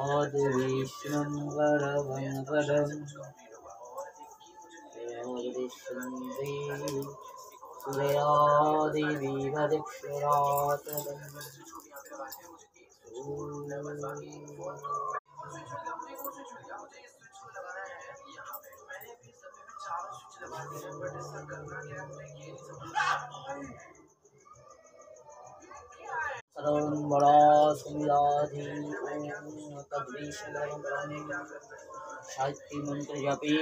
अद्विष्णुं वरवं वरं सूर्यादिवीरदिक्षुरातदम् सर्वं सुमिराधि ॐ तद्विष्णुं साहित्य मंत्र जपे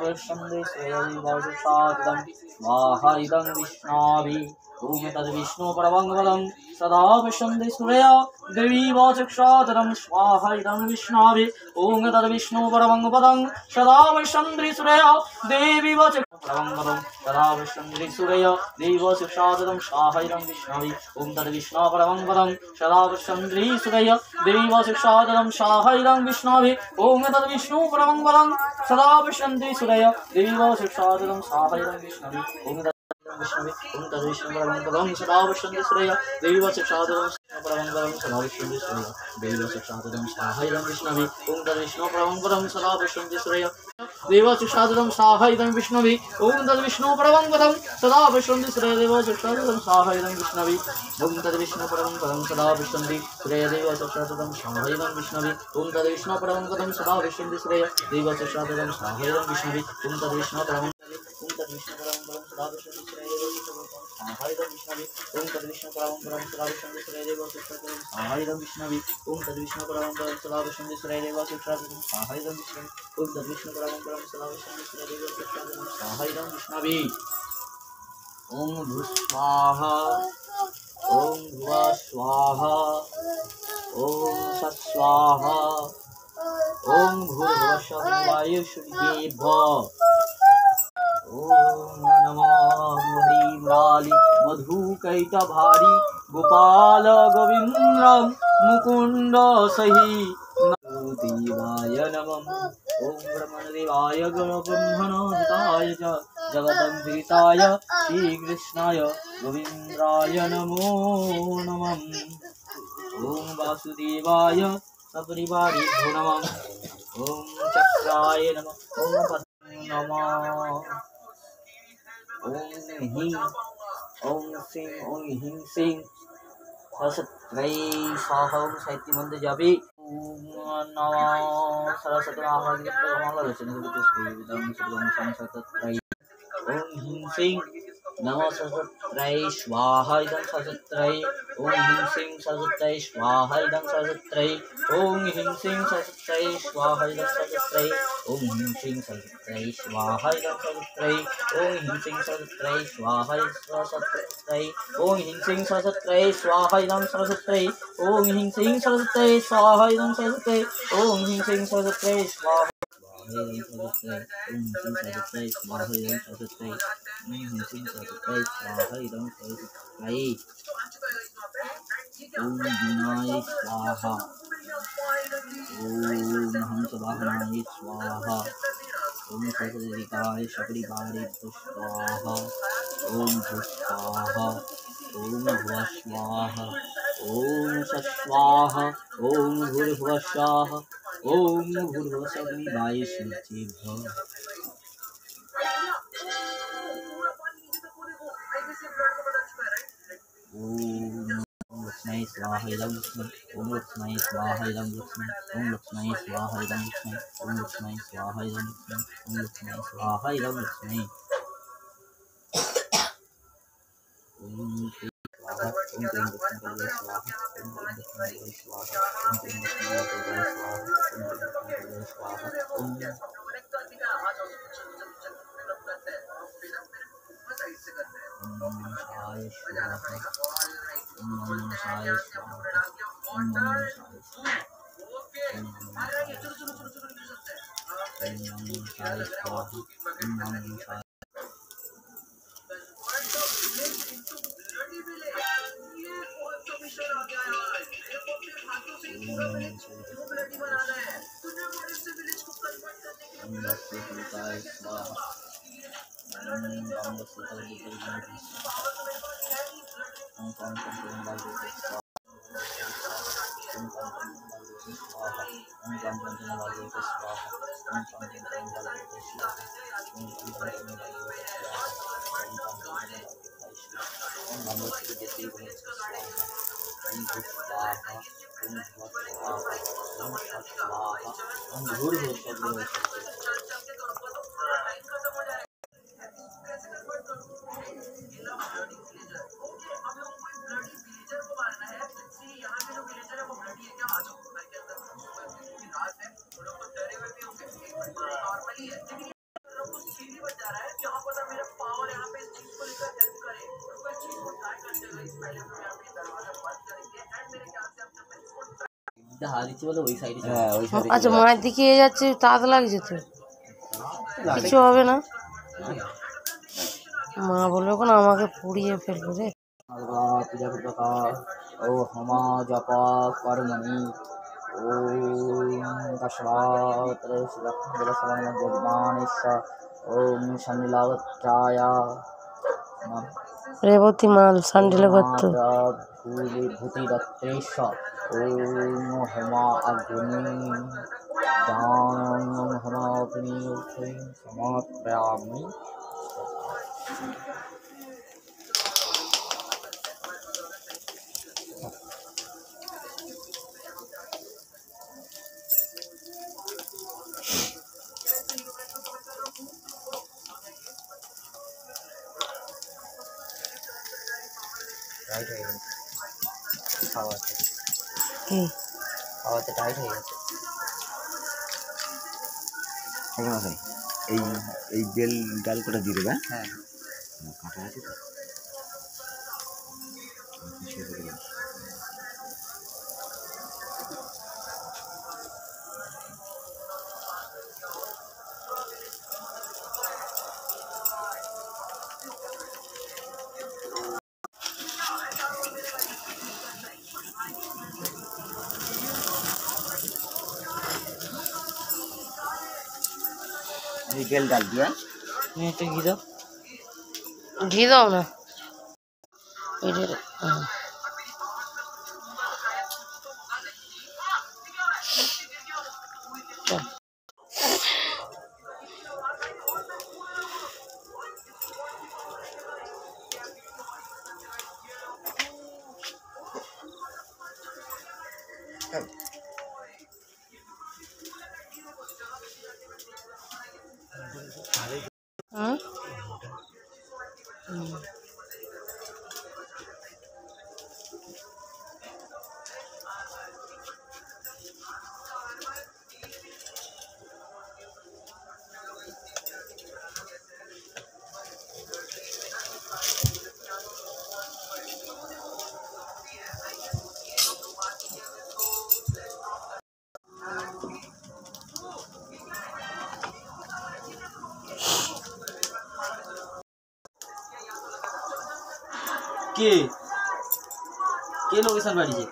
वृषंदे स्वयंवासुषादं स्वाहा इदं विष्णाभि ॐ तद्विष्णु परमंगलं सदा विशंदे सूर्या देवी वाचक्षादं स्वाहा इदं विष्णाभि ॐ तद्विष्णु परमंगपदं सदा विशंदे सूर्या देवी वाचक्षादं सदा विशंदे सूर्या देवी वाचक्षादं स्वाहा इदं विष्णाभि ॐ तद्विष्णु परमंगपदं सदा विशंदे सूर्या देवी वाचक्षादं स्वाहा इदं विष्णाभि ॐ तद्विष्णु परमंगपदं सदा विशंदे सूर्या देवी वाचक्षादं स्वाहा इदं विष्णाभि ॐ विष्णवे ओम तद्विष्णु परमंगलं सदा विशंदे सूर्या देवी वाचक्षादं परमंगलं सदा विशंदे सूर्या देवी वाचक्षादं स्वाहा इदं विष्णवे ओम तद्विष्णु परमंगलं सदा विशंदे सूर्या देवी वाचक्षादं स्वाहा इदं विष्णवे ओम तद्विष्णु परमंगलं सदा विशंदे सूर्या देवी वाचक्षादं स्वाहा इदं विष्णवे ओम तद्विष्णु परमंगलं सदा विशंदे सूर्या देवी वाचक्षादं स्वाहा इदं विष्णवे ओम तद्विष्णु परमंगलं सदा विशंदे सूर्या देवी वाचक्षादं स्वाहा इदं विष्णवे ओम तद्विष्णु परमंगलं सदा विशंदे सूर्या आहाइदं विष्णवे ओम तद्विष्णु परमंगलं सदा विशंदे सूर्या देवी वाचक्षादं आहाइदं विष्णवे ओम तद्विष्णु परमंगलं सदा विशंदे सूर्या देवी वाचक्षादं आहाइदं विष्णवे ओम तद्विष्णु परमंगलं सदा विशंदे सूर्या देवी वाचक्षादं आहाइदं विष्णवे ओम भू स्वाहा ओम भुवा स्वाहा ओम सत् स्वाहा ओम भूर्भुवः वायुः ओम नमो मुराली मधुकैटभारी गोपाल गोविंद्रं मुकुंद सही देवाय नमः ओम ब्रह्मदेवाय गणब्रह्मणोदिताय च जगदम्बिताय श्रीकृष्णाय गोविंद्राय नमो नमः ओम वासुदेवाय सपरिवारेभ्यो नमः ओम चक्राय नमः ओम नमः ओम ह्रीं ओम सिंह ओम ह्रीं सिंह सरस्वती स्वाहा ओम साहित्य मंत्र जपे ओम नमः सरस्वती ओम ह्रीं सिंह नमः सरस्वती स्वाहा इदं सरस्वती ओम ह्रीं सिंह सरस्वती स्वाहा इदं सरस्वती ओम ह्रीं सिंह सरस्वती स्वाहा इदं सरस्वती ओम ह्रीं सिंह सरस्वती स्वाहा इदं सरस्वती ओम ह्रीं सिंह सरस्वती स्वाहा इदं सरस्वती ओम ह्रीं सिंह सरस्वती स्वाहा इदं सरस्वती ओम ह्रीं सिंह सरस्वती स्वाहा इदं सरस्वती ओम ह्रीं सिंह सरस्वती स्वाहा ओम सरस्वती स्वाहा इदं सरस्वती ओम सरस्वती स्वाहा इदं सरस्वती ओम विनाय स्वाहा ओम हंसवाहनाय स्वाहा ओम सरस्वतीकाय सपरिवारे स्वाहा ओम स्वाहा ओम भुवः स्वाहा ओम सस्वाहा ओम भूर्भुवः स्वाहा ओम भूर्भुवः सविताय शुचिभ्यः ओम लक्ष्मी स्वाहा इदं लक्ष्मी ओम लक्ष्मी स्वाहा इदं लक्ष्मी ओम लक्ष्मी स्वाहा इदं लक्ष्मी ओम लक्ष्मी स्वाहा इदं लक्ष्मी ओम लक्ष्मी स्वाहा इदं लक्ष्मी ओम स्वाहा ओम क्लीं लक्ष्मी स्वाहा ओम क्लीं लक्ष्मी स्वाहा ओम क्लीं लक्ष्मी स्वाहा ओम नमः शिवाय ओम नमः शिवाय ओम नमः शिवाय ओम नमः शिवाय स्वाहा ओम नमः शिवाय আচ্ছা মায়ের দিকে যাচ্ছে, তাঁত লাগছে তো, কিছু হবে না। মা বলবে কোন আমাকে পুড়িয়ে ফেলবে রে। ও হমা জপা কর্মণি ওম ওম শনিলাবত্রায় রেবতী মাল সান্ডিলে করতো। ভূতিদত্তেশ ওম হোমা অগ্নি দান হোমা অগ্নি সমর্পয়ামি। খাওয়াতে টাইট হয়ে গেছে। এই বেল ডাল কটা দিয়ে দেবে। হ্যাঁ কাঁটা আছে তো। বেল ডাল দিয়ে একটু ঘি দাও। ঘি দাও না। কে কে লোকেশন বাড়িছে?